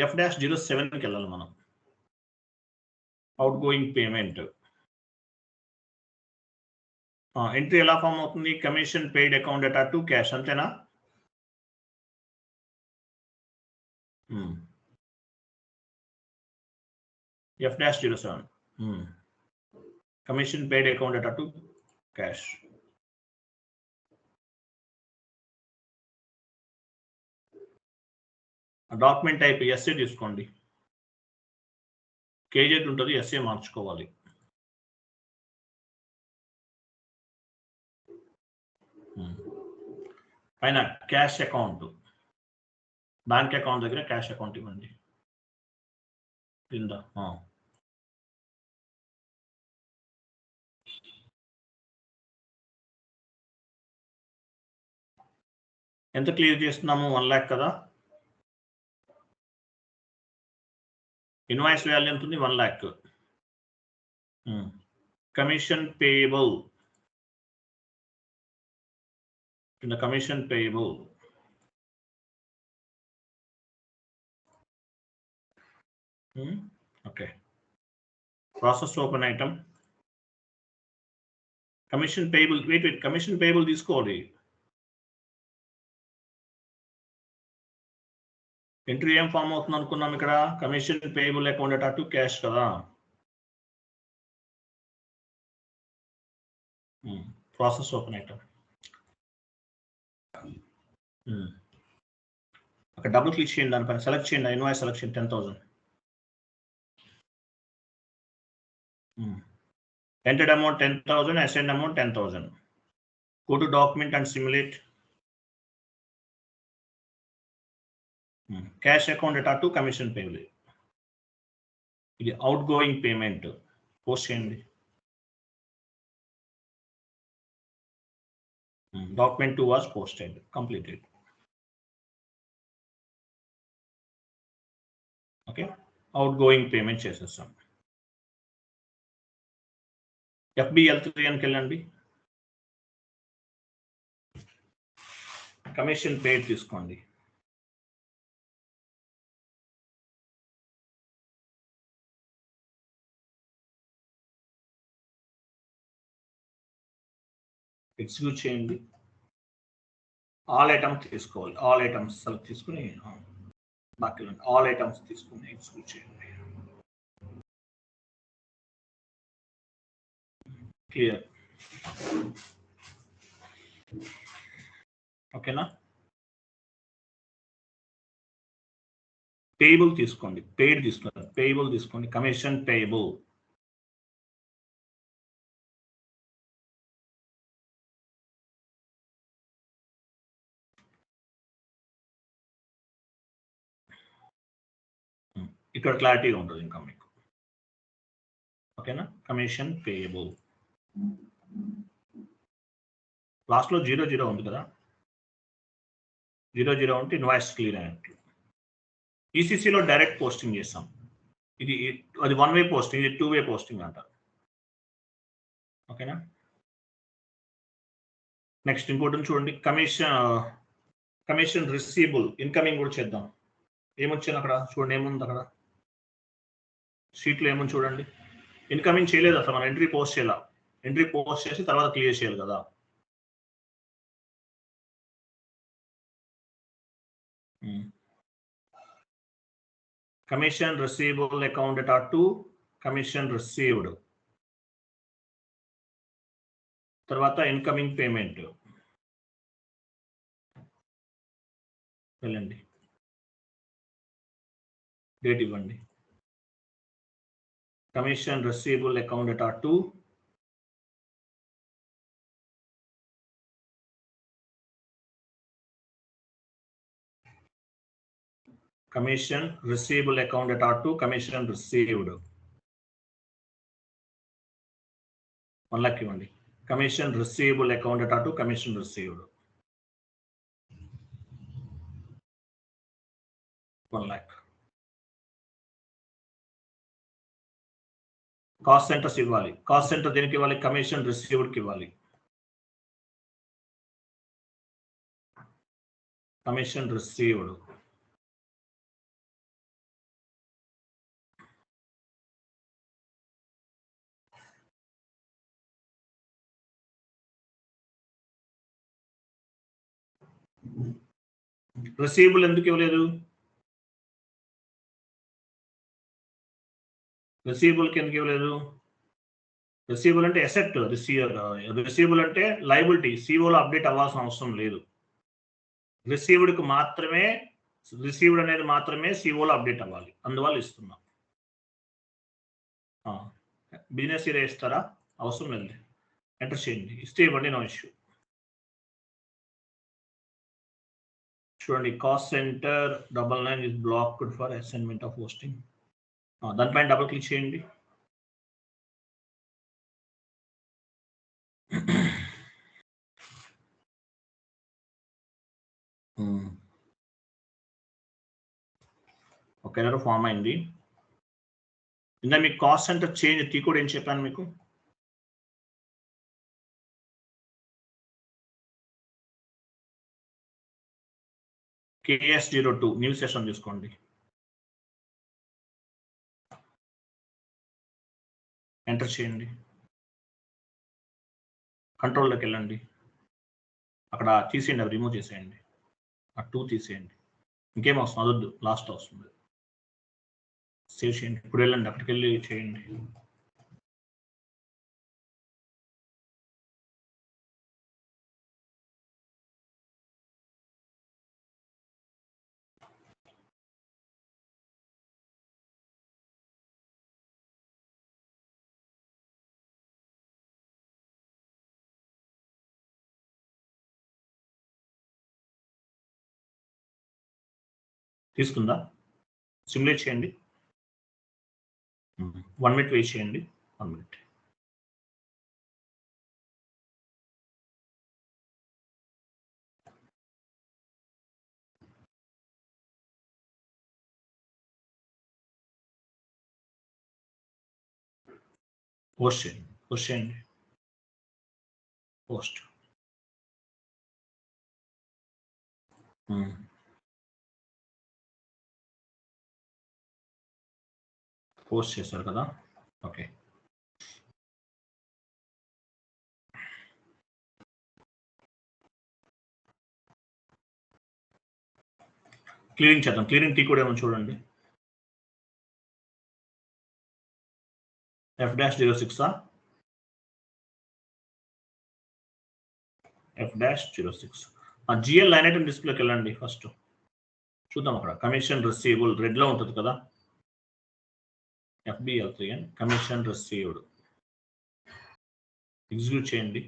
F-07కి వెళ్ళాలి మనం. అవుట్ గోయింగ్ పేమెంట్ ఎంట్రీ ఎలా ఫామ్ అవుతుంది? Commission paid account data to cash, అంతేనా? F-07 commission paid account data to cash. Document type SA తీసుకోండి. కేజెడ్ ఉంటుంది, ఎస్ఏ మార్చుకోవాలి. పైన క్యాష్ అకౌంట్ బ్యాంక్ అకౌంట్ దగ్గర క్యాష్ అకౌంట్ ఇవ్వండి కింద. ఎంత క్లియర్ చేస్తున్నాము? 1 lakh కదా. ఇన్వాయిస్ వాల్యూ ఎంత ఉంది? 1 lakh. కమిషన్ పేయబుల్ కింద commission payable. Okay, process open item commission payable. Wait commission payable తీసుకోవాలి. ఎంట్రీ ఏం ఫామ్ అవుతుంది అనుకున్నాం ఇక్కడ? కమిషన్ పేయబుల్ అకౌంట్ అటు క్యాష్ కదా. ప్రాసెస్ ఓపెన్ ఐటమ్ అక్కడ డబుల్ క్లిక్ చేయండి, దానిపైన సెలెక్ట్ చేయండి invoice selection 10,000. entered amount 10,000, assigned amount 10,000. Go to document and simulate. Cash account data to commission payable. ఇది అవుట్ గోయింగ్ పేమెంట్ పోస్ట్ చేయండి. Document 2 was posted, completed. Okay, out going payment చేసేస్తాం. FBL3 అని వెళ్ళండి. Commission పేడ్ తీసుకోండి. Execute చేయండి. All items తీసుకోవాలి. All items select తీసుకుని బాకీ ఆల్ ఐటమ్స్ తీసుకుని ఎగ్జిక్యూట్ చేయండి. క్లియర్. ఓకేనా? పేయబుల్ తీసుకోండి, పేడ్ తీసుకోండి, పేయబుల్ తీసుకోండి. Commission payable. ఇక్కడ క్లారిటీగా ఉంటుంది ఇంకా మీకు. ఓకేనా? Commission payable. లాస్ట్లో 00 ఉంది కదా, 00 ఉంటే ఇన్వాయిస్ క్లియర్ అయినట్లు. ఈసీసీలో డైరెక్ట్ పోస్టింగ్ చేస్తాం. ఇది అది 1 way పోస్టింగ్, ఇది 2 way పోస్టింగ్ అంటారు. ఓకేనా? నెక్స్ట్ ఇంకోటి చూడండి, కమిషన్ రిసీబుల్ ఇన్కమింగ్ కూడా చేద్దాం. ఏమొచ్చింది అక్కడ చూడండి, ఏముంది అక్కడ షీట్లో ఏముంది చూడండి. ఇన్కమింగ్ చేయలేదు అసలు, మనం ఎంట్రీ పోస్ట్ చేయాలి. ఎంట్రీ పోస్ట్ చేసి తర్వాత క్లియర్ చేయాలి కదా. Commission receivable account data to commission received, తర్వాత ఇన్కమింగ్ పేమెంట్ వెళ్ళండి, డేట్ ఇవ్వండి. Commission receivable account data to commission receivable account data to commission received 1 lakh ఇవ్వండి. Commission receivable account data to commission received 1 lakh. Cost centres ఇవ్వాలి. Cost centre దేనికి ఇవ్వాలి? Commission రిసీవ్డ్కి ఇవ్వాలి. Commission received. Receivable ఎందుకు ఇవ్వలేదు? రిసీవబుల్కి ఎందుకు ఇవ్వలేదు? రిసీవబుల్ అంటే అసెట్, రిసీవబుల్ అంటే లయబిలిటీ. సిఓలో అప్డేట్ అవ్వాల్సిన అవసరం లేదు. రిసీవ్డ్కి మాత్రమే, రిసీవ్డ్ అనేది మాత్రమే సిఓలో అప్డేట్ అవ్వాలి, అందువల్ల ఇస్తున్నాం. బిజినెస్ ఏరియా ఇస్తారా? అవసరం లేదు, ఎంటర్ చేయండి. ఇస్తే ఇవ్వండి, నో ఇష్యూ. చూడండి cost centre 99 is blocked for assignment of hosting. దానిపైన డబుల్ క్లిక్ చేయండి. ఒక ఎర్రర్ ఫామ్ అయింది. ఇందా మీకు cost centre change T code ఏం చెప్పాను మీకు? KS02 న్యూ సెషన్ తీసుకోండి. ఎంటర్ చేయండి. కంట్రోల్లోకి వెళ్ళండి. అక్కడ తీసేయండి, అవి రిమూవ్ చేసేయండి. ఆ 2 తీసేయండి. ఇంకేం వస్తుంది అదొద్దు, లాస్ట్ వస్తుంది. సేవ్ చేయండి. ఇప్పుడు వెళ్ళండి, అక్కడికి వెళ్ళి చేయండి. తీసుకుందా? సిమ్యులేట్ చేయండి. 1 minute వెయిట్ చేయండి. 1 minute. పోస్ట్ చేయండి. పోస్ట్ చేయండి. పోస్ట్. పోస్ట్ చేశారు కదా? ఓకే. క్లియరింగ్ చేద్దాం. క్లియరింగ్ టీ కూడా ఏమో చూడండి. F-06 F-06. GL line item డిస్ప్లేకి వెళ్ళండి. ఫస్ట్ చూద్దాం. అక్కడ కమిషన్ రిసీవబుల్ రెడ్ లో ఉంటుంది కదా, FBL3 కమిషన్ రిసీవ్డ్. ఎగ్జిక్యూట్ చేయండి.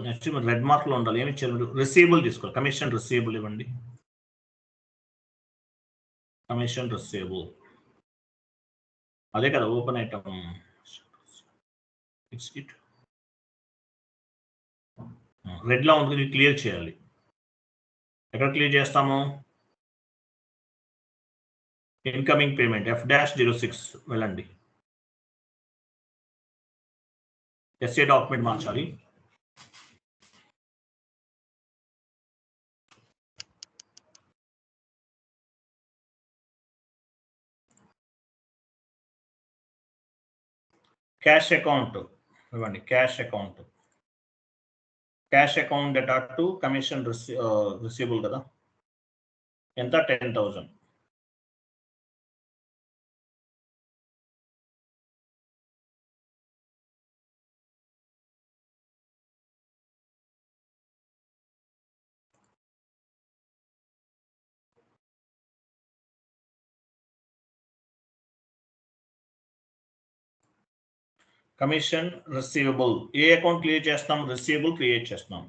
నెక్స్ట్ రెడ్ మార్క్ లో ఉండాలి. ఏమి ఇచ్చారు? రిసీవబుల్ తీసుకోవాలి. కమిషన్ రిసీవబుల్ ఇవ్వండి. కమిషన్ రిసీవబుల్ అదే కదా ఓపెన్ ఐటమ్. రెడ్ లో ఉంటుంది, క్లియర్ చేయాలి. ఎక్కడ క్లియర్ చేస్తాము? ఇన్కమింగ్ పేమెంట్ F-06 వెళ్ళండి. ఎస్ఏ డాక్యుమెంట్ మార్చాలి. క్యాష్ అకౌంట్ ఇవ్వండి. Cash account data to commission receivable కదా, ఎంత? 10,000. కమిషన్ రిసీవబుల్ ఏ అకౌంట్ క్లియర్ చేస్తాం? రిసీవబుల్ క్రియేట్ చేస్తాం.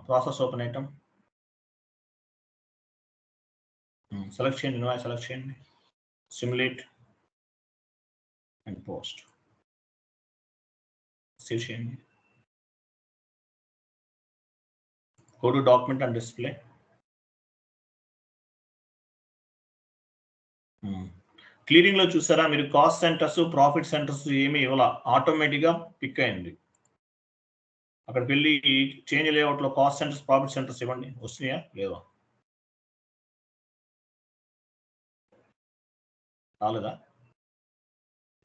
ప్రాసెస్ ఓపెన్ ఐటమ్ సెలెక్ట్ చేయండి. ఇన్వాయిస్ సెలెక్ట్ చేయండి. Simulate and post. సేవ్ చేయండి. Go to document and display. Clearing లో చూసారా మీరు? కాస్ట్ సెంటర్స్, ప్రాఫిట్ సెంటర్స్ ఏమి ఇవ్వాల, ఆటోమేటిక్ గా పిక్ అయింది. అక్కడికి వెళ్ళి చేంజ్ లేఅవుట్ లో కాస్ట్ సెంటర్స్, ప్రాఫిట్ సెంటర్స్ ఇవ్వండి. వస్తున్నాయా లేవా? రాలేదా?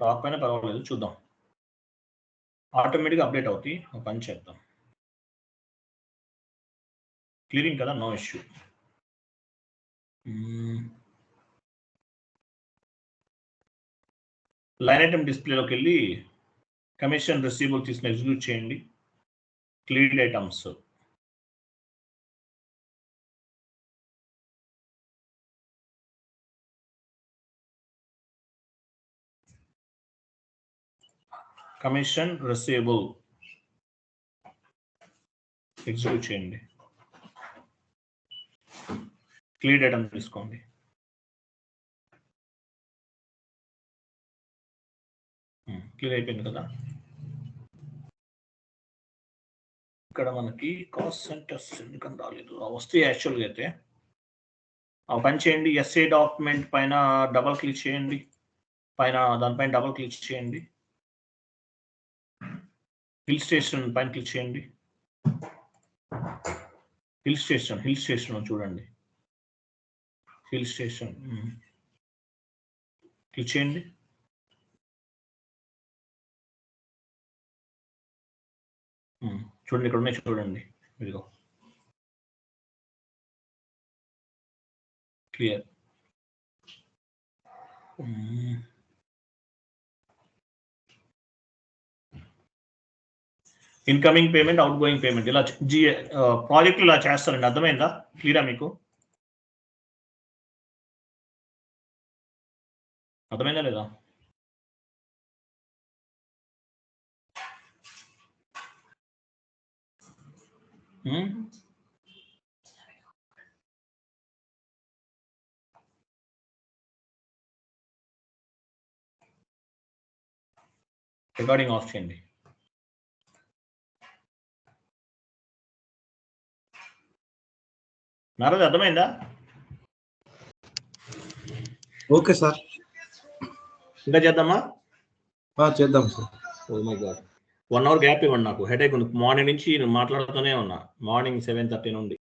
రాకపోయినా పర్వాలేదు, చూద్దాం. ఆటోమేటిక్గా అప్డేట్ అవుతాయి. ఒక పని చేద్దాం. క్లియరింగ్ కదా, నో ఇష్యూ. లైన్ ఐటమ్ డిస్ప్లేలోకి వెళ్ళి కమిషన్ రిసీవబుల్ తీసుకుని ఎగ్జిక్యూట్ చేయండి. Clean items. Commission receivable execute చేయండి. క్లీన్ ఐటమ్ తీసుకోండి. క్లియర్ అయిపోయింది కదా. ఇక్కడ మనకి కాస్ట్ సెంటర్స్ ఎందుకని రాలేదు, వస్తే యాక్చువల్గా అయితే పని చేయండి. ఎస్ఏ డాక్యుమెంట్ పైన డబల్ క్లిక్ చేయండి. దానిపైన డబల్ క్లిక్ చేయండి. హిల్ స్టేషన్ పైన క్లిక్ చేయండి. హిల్ స్టేషన్ చూడండి. హిల్ స్టేషన్ క్లిక్ చేయండి. చూడండి, ఇక్కడ ఉన్నాయి చూడండి. ఇదిగో clear. Incoming payment, out going payment ఇలా ప్రాజెక్ట్ ఇలా చేస్తారండి. అర్థమైందా? క్లియరా మీకు? అర్థమైందా లేదా? రికార్డింగ్ ఆఫ్ చేయండి. నారాజు అర్థమైందా? Okay sir. ఇంకా చేద్దామా? చేద్దాం sir. Oh my god, 1 hour gap ఇవ్వండి నాకు. హెడేక్ ఉంది. మార్నింగ్ నుంచి నేను మాట్లాడుతూనే ఉన్నా. మార్నింగ్ 7:30 నుండి.